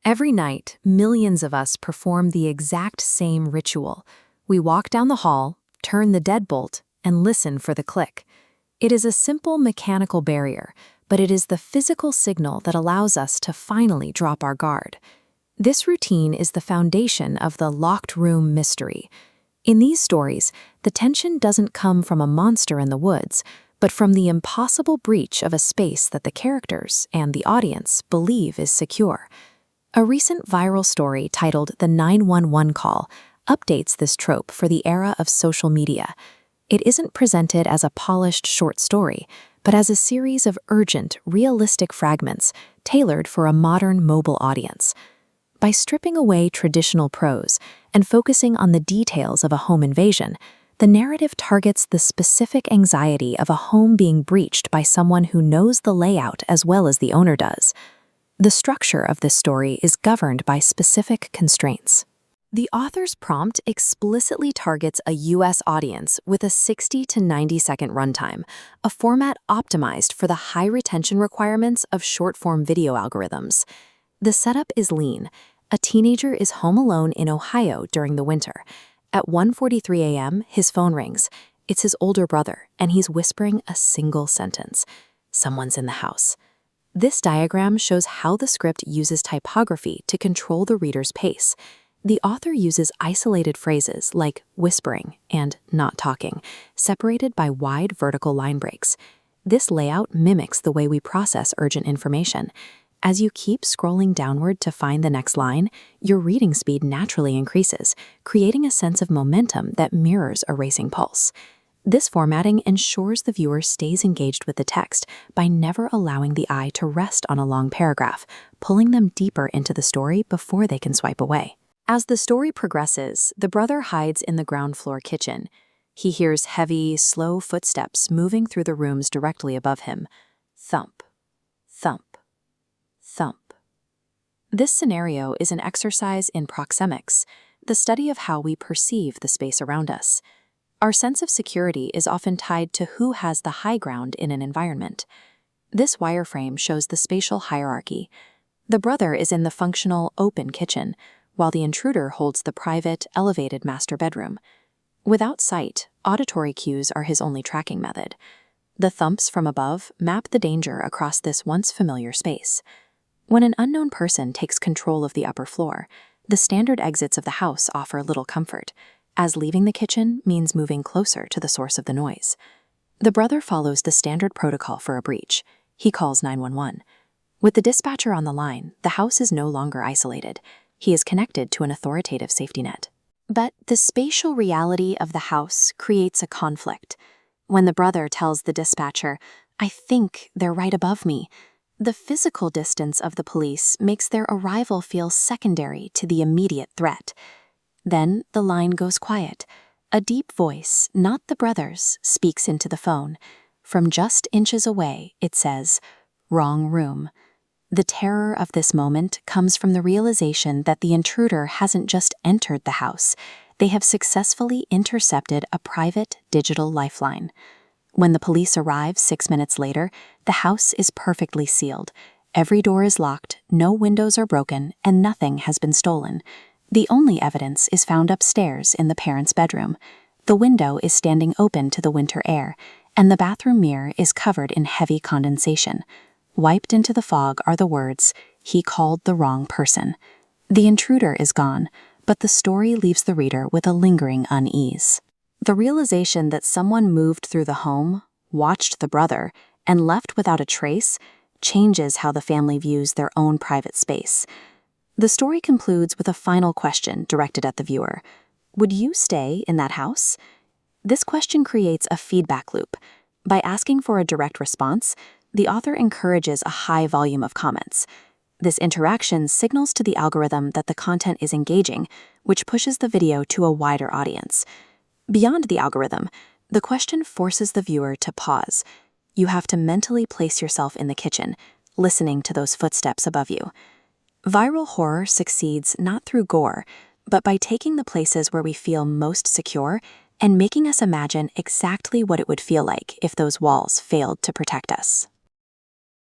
Every night, millions of us perform the exact same ritual. We walk down the hall, turn the deadbolt, and listen for the click. It is a simple mechanical barrier, but it is the physical signal that allows us to finally drop our guard. This routine is the foundation of the locked room mystery. In these stories, the tension doesn't come from a monster in the woods, but from the impossible breach of a space that the characters and the audience believe is secure. A recent viral story titled The 911 Call updates this trope for the era of social media. It isn't presented as a polished short story, but as a series of urgent, realistic fragments tailored for a modern mobile audience. By stripping away traditional prose and focusing on the details of a home invasion, the narrative targets the specific anxiety of a home being breached by someone who knows the layout as well as the owner does. The structure of this story is governed by specific constraints. The author's prompt explicitly targets a U.S. audience with a 60 to 90-second runtime, a format optimized for the high retention requirements of short-form video algorithms. The setup is lean. A teenager is home alone in Ohio during the winter. At 1:43 a.m., his phone rings. It's his older brother, and he's whispering a single sentence. "Someone's in the house." This diagram shows how the script uses typography to control the reader's pace. The author uses isolated phrases like whispering and not talking, separated by wide vertical line breaks. This layout mimics the way we process urgent information. As you keep scrolling downward to find the next line, your reading speed naturally increases, creating a sense of momentum that mirrors a racing pulse. This formatting ensures the viewer stays engaged with the text by never allowing the eye to rest on a long paragraph, pulling them deeper into the story before they can swipe away. As the story progresses, the brother hides in the ground floor kitchen. He hears heavy, slow footsteps moving through the rooms directly above him. Thump, thump, thump. This scenario is an exercise in proxemics, the study of how we perceive the space around us. Our sense of security is often tied to who has the high ground in an environment. This wireframe shows the spatial hierarchy. The brother is in the functional, open kitchen, while the intruder holds the private, elevated master bedroom. Without sight, auditory cues are his only tracking method. The thumps from above map the danger across this once familiar space. When an unknown person takes control of the upper floor, the standard exits of the house offer little comfort, as leaving the kitchen means moving closer to the source of the noise. The brother follows the standard protocol for a breach. He calls 911. With the dispatcher on the line, the house is no longer isolated. He is connected to an authoritative safety net. But the spatial reality of the house creates a conflict. When the brother tells the dispatcher, "I think they're right above me," the physical distance of the police makes their arrival feel secondary to the immediate threat. Then the line goes quiet. A deep voice, not the brother's, speaks into the phone. From just inches away, it says, "Wrong room." The terror of this moment comes from the realization that the intruder hasn't just entered the house. They have successfully intercepted a private digital lifeline. When the police arrive 6 minutes later, the house is perfectly sealed. Every door is locked, no windows are broken, and nothing has been stolen. The only evidence is found upstairs in the parents' bedroom. The window is standing open to the winter air, and the bathroom mirror is covered in heavy condensation. Wiped into the fog are the words, "He called the wrong person." The intruder is gone, but the story leaves the reader with a lingering unease. The realization that someone moved through the home, watched the brother, and left without a trace changes how the family views their own private space. The story concludes with a final question directed at the viewer. Would you stay in that house? This question creates a feedback loop. By asking for a direct response, the author encourages a high volume of comments. This interaction signals to the algorithm that the content is engaging, which pushes the video to a wider audience. Beyond the algorithm, the question forces the viewer to pause. You have to mentally place yourself in the kitchen, listening to those footsteps above you. Viral horror succeeds not through gore, but by taking the places where we feel most secure and making us imagine exactly what it would feel like if those walls failed to protect us.